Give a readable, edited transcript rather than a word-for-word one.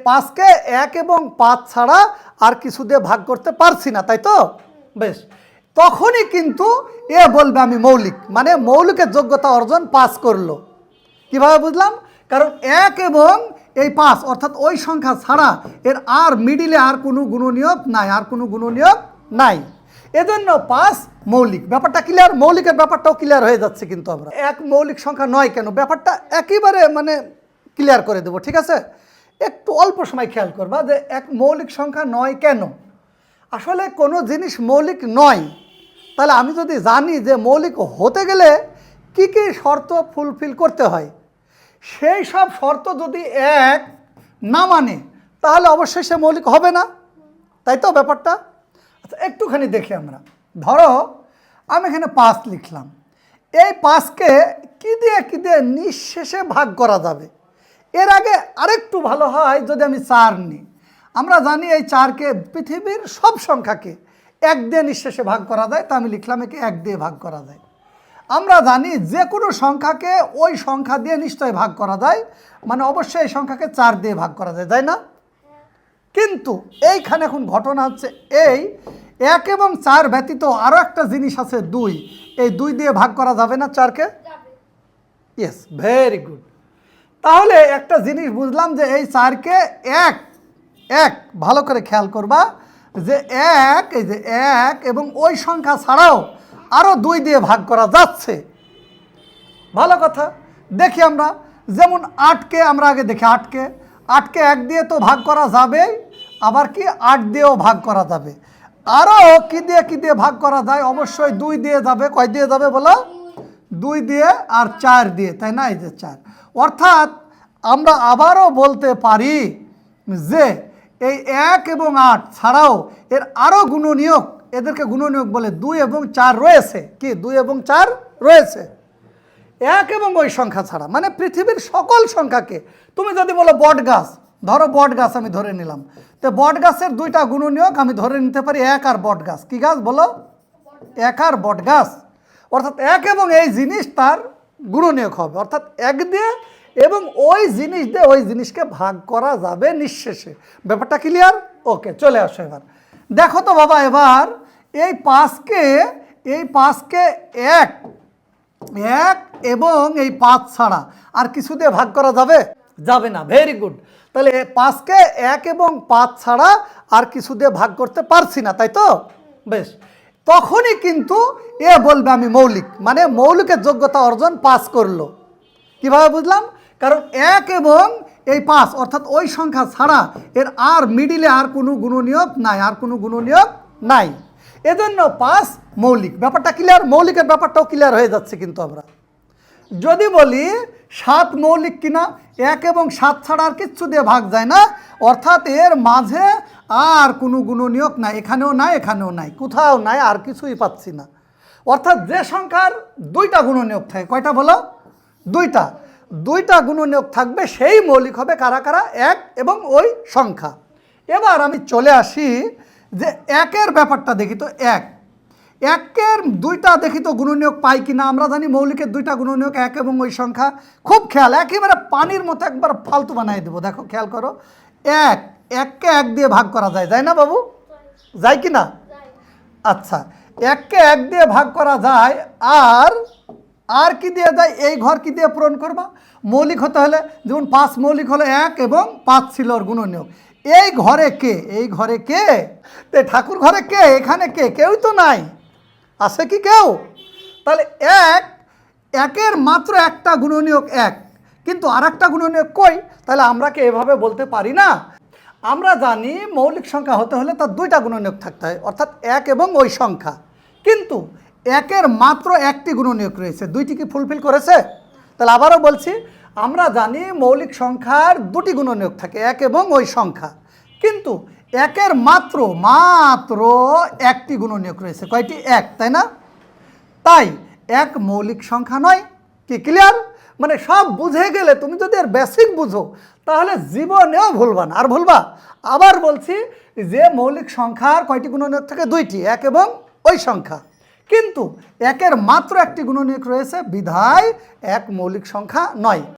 পাঁচকে এক এবং পাঁচ ছাড়া আর কিছু দিয়ে ভাগ করতে পারছি না, তাই তো? বেশ, তখনই কিন্তু এ বলবে আমি মৌলিক, মানে মৌলিকের যোগ্যতা অর্জন পাস করলো। কিভাবে বুঝলাম? কারণ এক এবং এই পাঁচ অর্থাৎ ওই সংখ্যা ছাড়া এর আর মিডিলে আর কোনো গুণনীয়ক নাই, আর কোনো গুণনীয়ক নাই, এজন্য পাঁচ মৌলিক। ব্যাপারটা ক্লিয়ার? মৌলিকের ব্যাপারটাও ক্লিয়ার হয়ে যাচ্ছে। কিন্তু আমরা এক মৌলিক সংখ্যা নয় কেন, ব্যাপারটা একেবারে মানে ক্লিয়ার করে দেবো, ঠিক আছে? একটু অল্প সময় খেয়াল করবা যে এক মৌলিক সংখ্যা নয় কেন। আসলে কোনো জিনিস মৌলিক নয়, তাহলে আমি যদি জানি যে মৌলিক হতে গেলে কি কি শর্ত ফুলফিল করতে হয়, সেই সব শর্ত যদি এক না মানে তাহলে অবশ্যই সে মৌলিক হবে না, তাই তো ব্যাপারটা? আচ্ছা, একটুখানি দেখি আমরা। ধরো আমি এখানে 5 লিখলাম, এই 5কে কী দিয়ে নিঃশেষে ভাগ করা যাবে? এর আগে আরেকটু ভালো হয় যদি আমি 4 নিই। আমরা জানি এই 4কে পৃথিবীর সব সংখ্যাকে 1 দিয়ে নিঃশেষে ভাগ করা যায়, তা আমি লিখলাম একে 1 দিয়ে ভাগ করা যায়। আমরা জানি যে কোনো সংখ্যাকে ওই সংখ্যা দিয়ে নিশ্চয়ই ভাগ করা যায়, মানে অবশ্যই এই সংখ্যাকে 4 দিয়ে ভাগ করা যায়, তাই না? কিন্তু এইখানে এখন ঘটনা হচ্ছে এই 1 এবং 4 ব্যতীত আরও একটা জিনিস আছে 2। এই 2 দিয়ে ভাগ করা যাবে না 4কে? Yes, very good. তাহলে একটা জিনিস বুঝলাম যে এই 4কে এক ভালো করে খেয়াল করবা যে এই যে 1 এবং ওই সংখ্যা ছাড়াও আরও 2 দিয়ে ভাগ করা যাচ্ছে। ভালো কথা। দেখি আমরা, যেমন 8কে আমরা আগে দেখি, 8কে 1 দিয়ে তো ভাগ করা যাবে, আবার কি 8 দিয়েও ভাগ করা যাবে। আরও কি দিয়ে ভাগ করা যায়? অবশ্যই 2 দিয়ে যাবে। কয় দিয়ে যাবে বলো? 2 দিয়ে আর 4 দিয়ে, তাই না? এই যে 4। অর্থাৎ আমরা আবারও বলতে পারি যে এই 1 এবং 8 ছাড়াও এর আরও গুণনীয়ক, এদেরকে গুণনীয়ক বলে, 2 এবং 4 রয়েছে। কি 2 এবং 4 রয়েছে? 1 এবং ওই সংখ্যা ছাড়া, মানে পৃথিবীর সকল সংখ্যাকে। তুমি যদি বলো বট গাছ, ধরো বট গাছ আমি ধরে নিলাম, তো বট গাছের 2টা গুণনীয়ক আমি ধরে নিতে পারি 1 আর বট গাছ। কি গাছ বলো? 1 আর বট গাছ। অর্থাৎ 1 এবং এই জিনিস তার গুণনীয়ক হবে, অর্থাৎ 1 দিয়ে এবং ওই জিনিস দিয়ে ওই জিনিসকে ভাগ করা যাবে নিঃশেষে। ব্যাপারটা ক্লিয়ার? ওকে, চলে আসো এবার। দেখো তো বাবা, এবার এই 5কে 1 এবং এই 5 ছাড়া আর কিছু দিয়ে ভাগ করা যাবে? যাবে না। Very good. তাহলে 5কে 1 এবং 5 ছাড়া আর কিছু দিয়ে ভাগ করতে পারছি না, তাই তো? বেশ, তখনই কিন্তু এ বলবে আমি মৌলিক, মানে মৌলিকের যোগ্যতা অর্জন পাস করলো। কিভাবে বুঝলাম? কারণ 1 এবং এই 5 অর্থাৎ ওই সংখ্যা ছাড়া এর আর মিডিলে আর কোনো গুণনীয়ক নাই, আর কোনো গুণনীয়ক নাই, এজন্য 5 মৌলিক। ব্যাপারটা ক্লিয়ার? মৌলিকের ব্যাপারটাও ক্লিয়ার হয়ে যাচ্ছে। কিন্তু আমরা যদি বলি 7 মৌলিক কিনা, 1 এবং 7 ছাড়া আর কিচ্ছু দিয়ে ভাগ যায় না, অর্থাৎ এর মাঝে আর কোনো গুণনীয়ক নাই, এখানেও নাই, এখানেও নাই, কোথাও নাই, আর কিছুই পাচ্ছি না। অর্থাৎ যে সংখ্যার 2টা গুণনীয়ক থাকে, কয়টা বলো? 2টা গুণনীয়ক থাকবে, সেই মৌলিক হবে। কারা কারা? 1 এবং ওই সংখ্যা। এবার আমি চলে আসি যে 1-এর ব্যাপারটা দেখি তো। 1-এর 2টা দেখি তো গুণনীয়ক পাই কিনা। আমরা জানি মৌলিকের 2টা গুণনীয়ক 1 এবং ওই সংখ্যা। খুব খেয়াল, একেবারে পানির মতো একবার ফালতু বানিয়ে দেবো। দেখো, খেয়াল করো, 1কে 1 দিয়ে ভাগ করা যায় না বাবু? যায় কি না? আচ্ছা, 1কে 1 দিয়ে ভাগ করা যায়, আর কি দিয়ে যায়? এই ঘর কি দিয়ে পূরণ করবা? মৌলিক হতে হলে, যেমন 5 মৌলিক হলো 1 এবং 5 ছিল ওর গুণনীয়ক। এই ঘরে কে? এই ঘরে কে? ঠাকুর ঘরে কে? এখানে কে? কেউই তো নাই। আছে কি কেউ? তাহলে 1-এর মাত্র একটা গুণনীয়ক 1, কিন্তু আর একটা গুণনীয়ক কই? তাহলে আমরা কি এভাবে বলতে পারি না? আমরা জানি মৌলিক সংখ্যা হতে হলে তার 2টা গুণনীয়ক থাকতে হয়, অর্থাৎ 1 এবং ওই সংখ্যা। কিন্তু 1-এর মাত্র 1টি গুণনীয়ক রয়েছে, 2টি কি ফুলফিল করেছে? তাহলে আবারও বলছি, আমরা জানি মৌলিক সংখ্যার 2টি গুণনীয়ক থাকে, 1 এবং ওই সংখ্যা, কিন্তু 1-এর মাত্র 1টি গুণনীয়ক রয়েছে। কয়টি? 1, তাই না? তাই 1 মৌলিক সংখ্যা নয়। কি ক্লিয়ার? মানে সব বুঝে গেলে, তুমি যদি এর বেসিক বুঝো তাহলে জীবনেও ভুলবা না। আর ভুলবা? আবার বলছি যে মৌলিক সংখ্যার কয়টি গুণনীয়ক থাকে? 2টি, 1 এবং ওই সংখ্যা, কিন্তু 1-এর মাত্র 1টি গুণনীয়ক রয়েছে, বিধায় 1 মৌলিক সংখ্যা নয়।